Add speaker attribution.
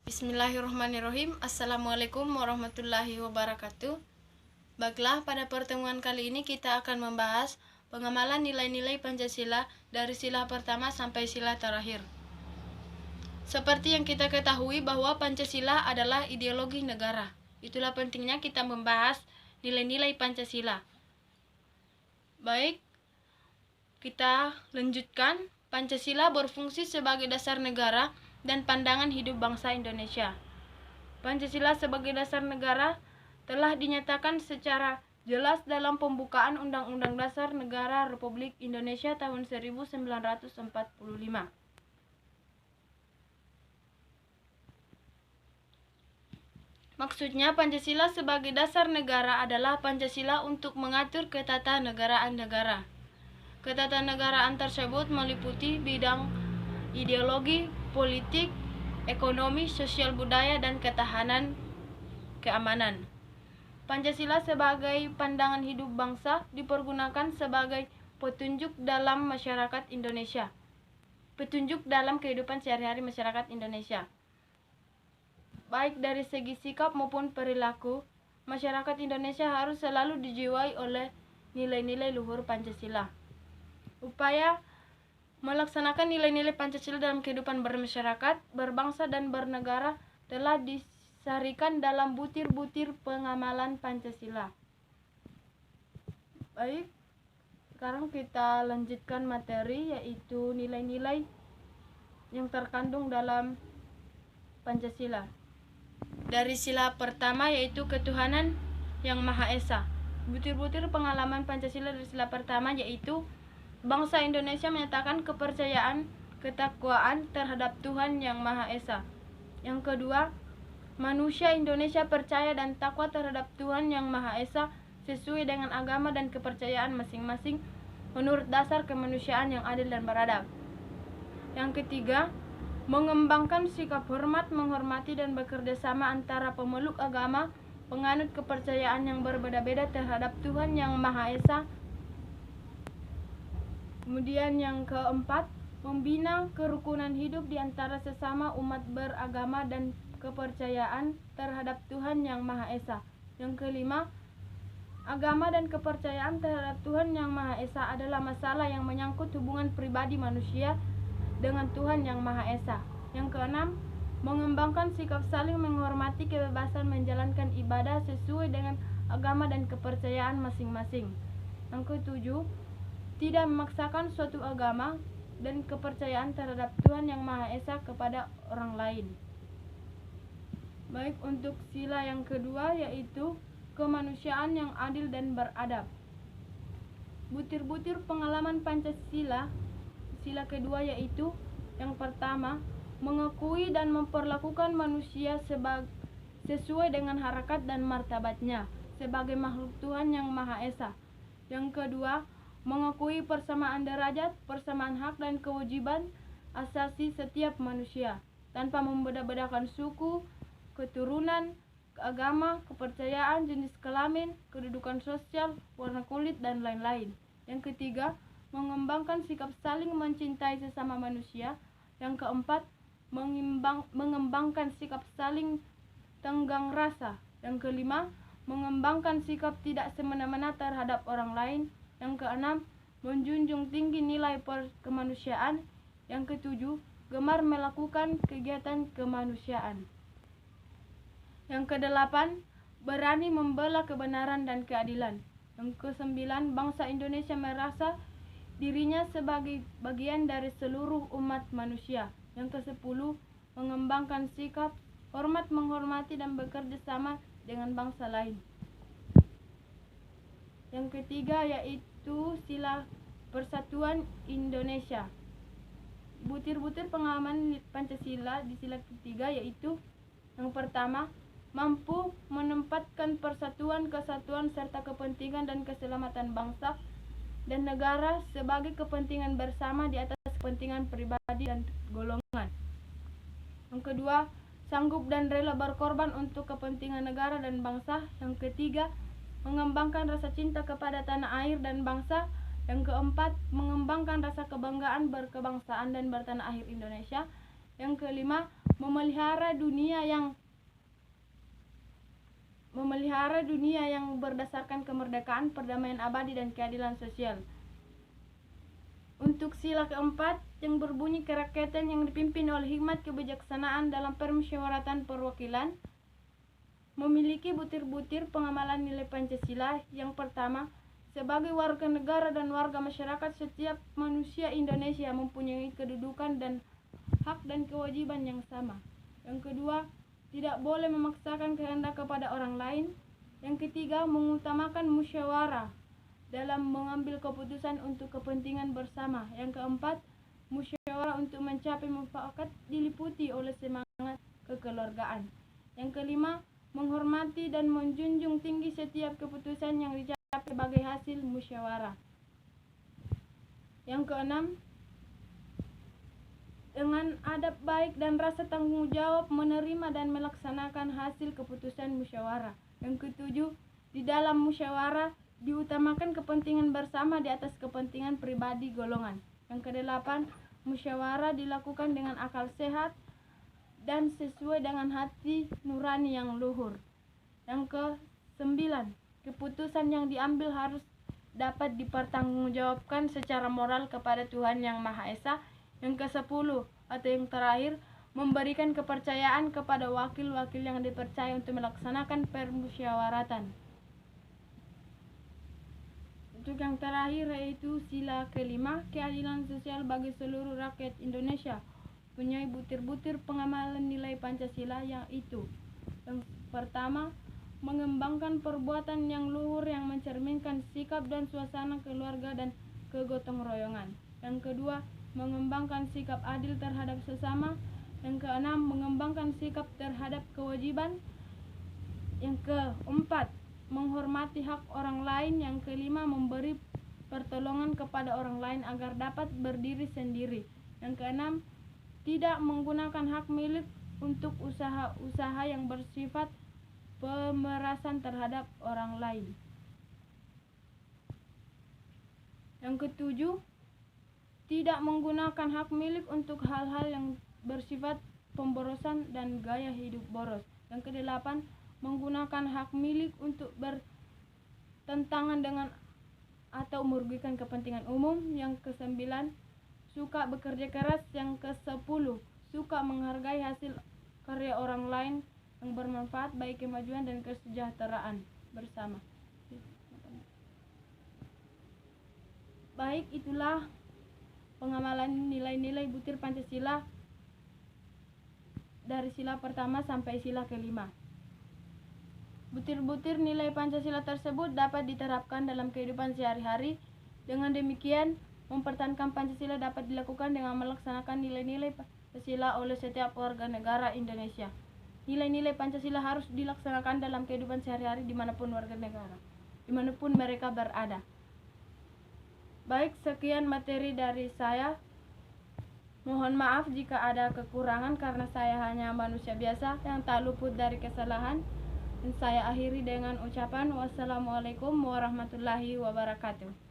Speaker 1: Bismillahirrahmanirrahim. Assalamualaikum warahmatullahi wabarakatuh. Baiklah, pada pertemuan kali ini kita akan membahas pengamalan nilai-nilai Pancasila dari sila pertama sampai sila terakhir. Seperti yang kita ketahui bahwa Pancasila adalah ideologi negara. Itulah pentingnya kita membahas nilai-nilai Pancasila. Baik, kita lanjutkan. Pancasila berfungsi sebagai dasar negara dan pandangan hidup bangsa Indonesia. Pancasila sebagai dasar negara telah dinyatakan secara jelas dalam pembukaan Undang-Undang Dasar Negara Republik Indonesia tahun 1945. Maksudnya, Pancasila sebagai dasar negara adalah Pancasila untuk mengatur ketatanegaraan negara. Ketatanegaraan tersebut meliputi bidang ideologi, politik, ekonomi, sosial budaya, dan ketahanan keamanan. Pancasila sebagai pandangan hidup bangsa dipergunakan sebagai petunjuk dalam masyarakat Indonesia. Petunjuk dalam kehidupan sehari-hari masyarakat Indonesia. Baik dari segi sikap maupun perilaku, masyarakat Indonesia harus selalu dijiwai oleh nilai-nilai luhur Pancasila. Upaya melaksanakan nilai-nilai Pancasila dalam kehidupan bermasyarakat, berbangsa, dan bernegara telah disarikan dalam butir-butir pengamalan Pancasila. Baik, sekarang kita lanjutkan materi, yaitu nilai-nilai yang terkandung dalam Pancasila. Dari sila pertama, yaitu ketuhanan yang Maha Esa. Butir-butir pengalaman Pancasila dari sila pertama yaitu bangsa Indonesia menyatakan kepercayaan, ketakwaan terhadap Tuhan Yang Maha Esa. Yang kedua, manusia Indonesia percaya dan takwa terhadap Tuhan Yang Maha Esa sesuai dengan agama dan kepercayaan masing-masing menurut dasar kemanusiaan yang adil dan beradab. Yang ketiga, mengembangkan sikap hormat, menghormati, dan bekerja sama antara pemeluk agama, penganut kepercayaan yang berbeda-beda terhadap Tuhan Yang Maha Esa. Kemudian yang keempat, membina kerukunan hidup di antara sesama umat beragama dan kepercayaan terhadap Tuhan Yang Maha Esa. Yang kelima, agama dan kepercayaan terhadap Tuhan Yang Maha Esa adalah masalah yang menyangkut hubungan pribadi manusia dengan Tuhan Yang Maha Esa. Yang keenam, mengembangkan sikap saling menghormati kebebasan menjalankan ibadah sesuai dengan agama dan kepercayaan masing-masing. Yang ketujuh, tidak memaksakan suatu agama dan kepercayaan terhadap Tuhan Yang Maha Esa kepada orang lain. Baik, untuk sila yang kedua yaitu kemanusiaan yang adil dan beradab. Butir-butir pengalaman Pancasila, sila kedua yaitu yang pertama, mengakui dan memperlakukan manusia sesuai dengan harakat dan martabatnya sebagai makhluk Tuhan Yang Maha Esa. Yang kedua, mengakui persamaan derajat, persamaan hak dan kewajiban asasi setiap manusia tanpa membeda-bedakan suku, keturunan, agama, kepercayaan, jenis kelamin, kedudukan sosial, warna kulit, dan lain-lain. Yang ketiga, mengembangkan sikap saling mencintai sesama manusia. Yang keempat, mengembangkan sikap saling tenggang rasa. Yang kelima, mengembangkan sikap tidak semena-mena terhadap orang lain. Yang keenam, menjunjung tinggi nilai kemanusiaan. Yang ketujuh, gemar melakukan kegiatan kemanusiaan. Yang kedelapan, berani membela kebenaran dan keadilan. Yang kesembilan, bangsa Indonesia merasa dirinya sebagai bagian dari seluruh umat manusia. Yang kesepuluh, mengembangkan sikap hormat, menghormati, dan bekerja sama dengan bangsa lain. Yang ketiga yaitu sila persatuan Indonesia. Butir-butir pengalaman Pancasila di sila ketiga yaitu yang pertama, mampu menempatkan persatuan, kesatuan, serta kepentingan dan keselamatan bangsa dan negara sebagai kepentingan bersama di atas kepentingan pribadi dan golongan. Yang kedua, sanggup dan rela berkorban untuk kepentingan negara dan bangsa. Yang ketiga, mengembangkan rasa cinta kepada tanah air dan bangsa. Yang keempat, mengembangkan rasa kebanggaan berkebangsaan dan bertanah air Indonesia. Yang kelima, memelihara dunia yang berdasarkan kemerdekaan, perdamaian abadi, dan keadilan sosial. Untuk sila keempat yang berbunyi kerakyatan yang dipimpin oleh hikmat kebijaksanaan dalam permusyawaratan perwakilan, memiliki butir-butir pengamalan nilai Pancasila. Yang pertama, sebagai warga negara dan warga masyarakat, setiap manusia Indonesia mempunyai kedudukan dan hak dan kewajiban yang sama. Yang kedua, tidak boleh memaksakan kehendak kepada orang lain. Yang ketiga, mengutamakan musyawarah dalam mengambil keputusan untuk kepentingan bersama. Yang keempat, musyawarah untuk mencapai mufakat diliputi oleh semangat kekeluargaan. Yang kelima, menghormati dan menjunjung tinggi setiap keputusan yang dicapai sebagai hasil musyawarah. Yang keenam, dengan adab baik dan rasa tanggung jawab menerima dan melaksanakan hasil keputusan musyawarah. Yang ketujuh, di dalam musyawarah diutamakan kepentingan bersama di atas kepentingan pribadi golongan. Yang kedelapan, musyawarah dilakukan dengan akal sehat dan sesuai dengan hati nurani yang luhur. Yang kesembilan, keputusan yang diambil harus dapat dipertanggungjawabkan secara moral kepada Tuhan Yang Maha Esa. Yang kesepuluh atau yang terakhir, memberikan kepercayaan kepada wakil-wakil yang dipercaya untuk melaksanakan permusyawaratan. Untuk yang terakhir yaitu sila kelima, keadilan sosial bagi seluruh rakyat Indonesia, punya butir-butir pengamalan nilai Pancasila, yaitu yang pertama, mengembangkan perbuatan yang luhur yang mencerminkan sikap dan suasana keluarga dan kegotong royongan. Yang kedua, mengembangkan sikap adil terhadap sesama. Yang keenam, mengembangkan sikap terhadap kewajiban. Yang keempat, menghormati hak orang lain. Yang kelima, memberi pertolongan kepada orang lain agar dapat berdiri sendiri. Yang keenam, tidak menggunakan hak milik untuk usaha-usaha yang bersifat pemerasan terhadap orang lain. Yang ketujuh, tidak menggunakan hak milik untuk hal-hal yang bersifat pemborosan dan gaya hidup boros. Yang kedelapan, menggunakan hak milik untuk bertentangan dengan atau merugikan kepentingan umum. Yang kesembilan, suka bekerja keras. Yang kesepuluh, suka menghargai hasil karya orang lain yang bermanfaat bagi kemajuan dan kesejahteraan bersama. Baik, itulah pengamalan nilai-nilai butir Pancasila dari sila pertama sampai sila kelima. Butir-butir nilai Pancasila tersebut dapat diterapkan dalam kehidupan sehari-hari. Dengan demikian, mempertahankan Pancasila dapat dilakukan dengan melaksanakan nilai-nilai Pancasila oleh setiap warga negara Indonesia. Nilai-nilai Pancasila harus dilaksanakan dalam kehidupan sehari-hari dimanapun warga negara, dimanapun mereka berada. Baik, sekian materi dari saya. Mohon maaf jika ada kekurangan karena saya hanya manusia biasa yang tak luput dari kesalahan. Dan saya akhiri dengan ucapan wassalamualaikum warahmatullahi wabarakatuh.